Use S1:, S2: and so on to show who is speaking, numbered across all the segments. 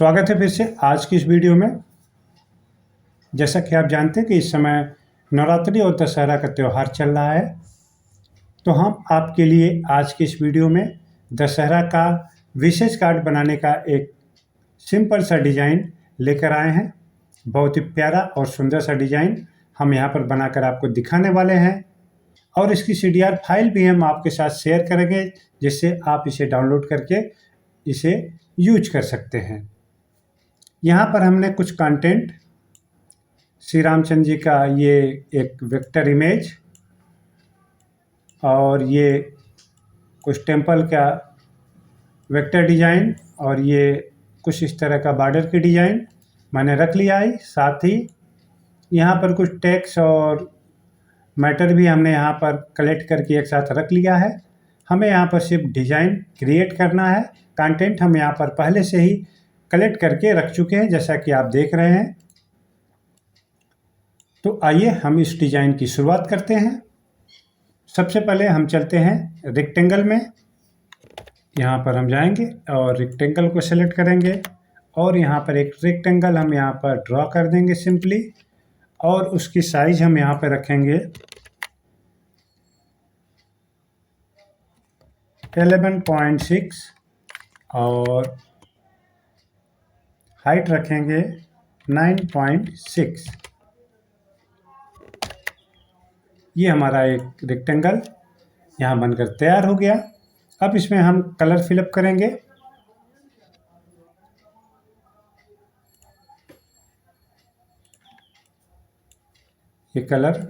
S1: स्वागत है फिर से आज की इस वीडियो में। जैसा कि आप जानते हैं कि इस समय नवरात्रि और दशहरा का त्यौहार चल रहा है, तो हम आपके लिए आज की इस वीडियो में दशहरा का विशेष कार्ड बनाने का एक सिंपल सा डिज़ाइन लेकर आए हैं। बहुत ही प्यारा और सुंदर सा डिज़ाइन हम यहाँ पर बनाकर आपको दिखाने वाले हैं और इसकी CDR फाइल भी हम आपके साथ शेयर करेंगे, जिससे आप इसे डाउनलोड करके इसे यूज कर सकते हैं। यहाँ पर हमने कुछ कंटेंट श्री रामचंद्र जी का ये एक वेक्टर इमेज और ये कुछ टेम्पल का वेक्टर डिज़ाइन और ये कुछ इस तरह का बॉर्डर की डिज़ाइन मैंने रख लिया है। साथ ही यहाँ पर कुछ टेक्स्ट और मैटर भी हमने यहाँ पर कलेक्ट करके एक साथ रख लिया है। हमें यहाँ पर सिर्फ डिज़ाइन क्रिएट करना है। कंटेंट हम यहाँ पर पहले से ही कलेक्ट करके रख चुके हैं, जैसा कि आप देख रहे हैं। तो आइए हम इस डिज़ाइन की शुरुआत करते हैं। सबसे पहले हम चलते हैं रेक्टेंगल में। यहाँ पर हम जाएंगे और रेक्टेंगल को सेलेक्ट करेंगे और यहाँ पर एक रेक्टेंगल हम यहाँ पर ड्रॉ कर देंगे सिंपली, और उसकी साइज हम यहाँ पर रखेंगे 11.6 और हाइट रखेंगे 9.6। ये हमारा एक रेक्टेंगल यहाँ बनकर तैयार हो गया। अब इसमें हम कलर फिलअप करेंगे। ये कलर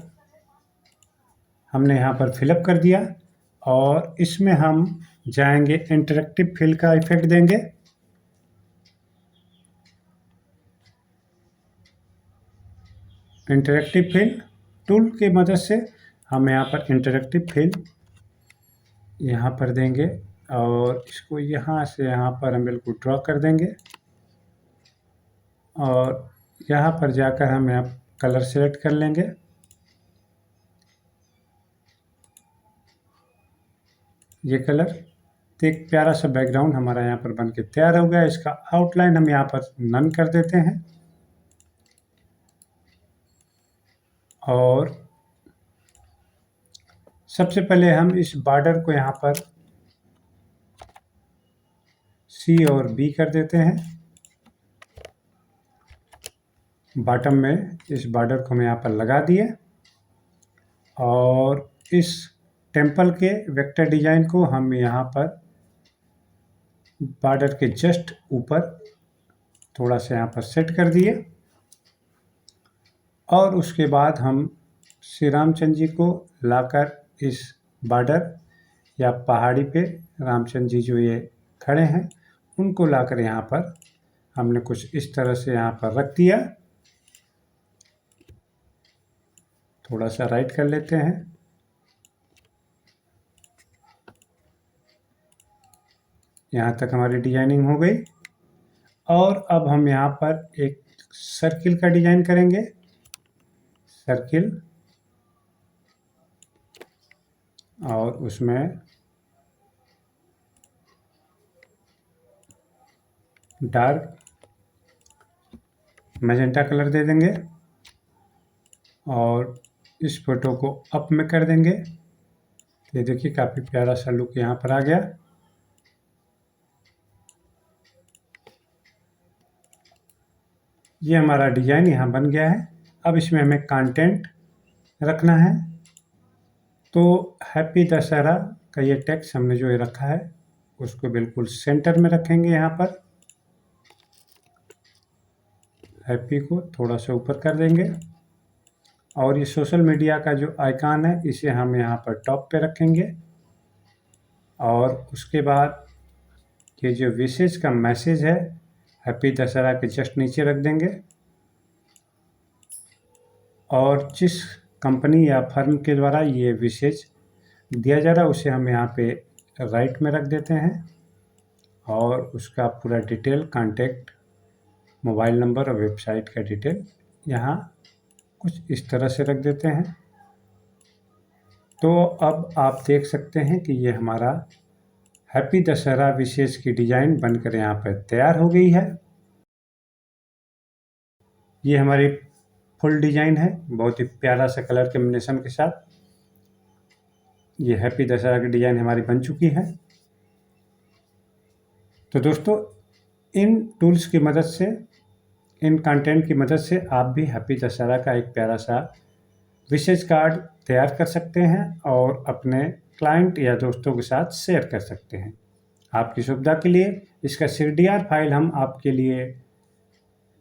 S1: हमने यहाँ पर फिलअप कर दिया और इसमें हम जाएंगे, इंटरेक्टिव फिल का इफेक्ट देंगे। इंटरेक्टिव फिल टूल की मदद से हम यहाँ पर इंटरेक्टिव फिल यहाँ पर देंगे और इसको यहाँ से यहाँ पर हम बिल्कुल ड्रॉ कर देंगे और यहाँ पर जाकर हम यहाँ कलर सेलेक्ट कर लेंगे। ये कलर तो एक प्यारा सा बैकग्राउंड हमारा यहाँ पर बनके तैयार हो गया। इसका आउटलाइन हम यहाँ पर नन कर देते हैं और सबसे पहले हम इस बॉर्डर को यहाँ पर C और B कर देते हैं। बॉटम में इस बॉर्डर को हम यहाँ पर लगा दिए और इस टेम्पल के वेक्टर डिज़ाइन को हम यहाँ पर बॉर्डर के जस्ट ऊपर थोड़ा सा यहाँ पर सेट कर दिए और उसके बाद हम श्री रामचंद्र जी को लाकर इस बॉर्डर या पहाड़ी पे रामचंद्र जी जो ये खड़े हैं उनको लाकर यहाँ पर हमने कुछ इस तरह से यहाँ पर रख दिया। थोड़ा सा राइट कर लेते हैं। यहाँ तक हमारी डिजाइनिंग हो गई और अब हम यहाँ पर एक सर्किल का डिजाइन करेंगे। सर्किल और उसमें डार्क मैजेंटा कलर दे देंगे और इस फोटो को अप में कर देंगे। ये देखिए काफ़ी प्यारा सा लुक यहाँ पर आ गया। ये हमारा डिज़ाइन यहाँ बन गया है। अब इसमें हमें कंटेंट रखना है, तो हैप्पी दशहरा का ये टेक्स्ट हमने जो ये रखा है उसको बिल्कुल सेंटर में रखेंगे। यहाँ पर हैप्पी को थोड़ा सा ऊपर कर देंगे और ये सोशल मीडिया का जो आइकॉन है इसे हम यहाँ पर टॉप पे रखेंगे और उसके बाद ये जो विशेष का मैसेज है हैप्पी दशहरा के जस्ट नीचे रख देंगे और जिस कंपनी या फर्म के द्वारा ये विशेष दिया जा रहा है उसे हम यहाँ पे राइट में रख देते हैं और उसका पूरा डिटेल, कांटेक्ट, मोबाइल नंबर और वेबसाइट का डिटेल यहाँ कुछ इस तरह से रख देते हैं। तो अब आप देख सकते हैं कि ये हमारा हैप्पी दशहरा विशेष की डिज़ाइन बनकर यहाँ पर तैयार हो गई है। ये हमारी फुल डिज़ाइन है, बहुत ही प्यारा सा कलर कम्बिनेशन के साथ। ये हैप्पी दशहरा की डिज़ाइन हमारी बन चुकी है। तो दोस्तों, इन टूल्स की मदद से, इन कंटेंट की मदद से आप भी हैप्पी दशहरा का एक प्यारा सा विशेष कार्ड तैयार कर सकते हैं और अपने क्लाइंट या दोस्तों के साथ शेयर कर सकते हैं। आपकी सुविधा के लिए इसका CDR फाइल हम आपके लिए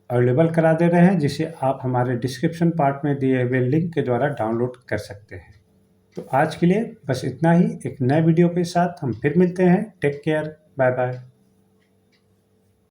S1: अवेलेबल करा दे रहे हैं, जिसे आप हमारे डिस्क्रिप्शन पार्ट में दिए हुए लिंक के द्वारा डाउनलोड कर सकते हैं। तो आज के लिए बस इतना ही। एक नए वीडियो के साथ हम फिर मिलते हैं। Take care, bye bye.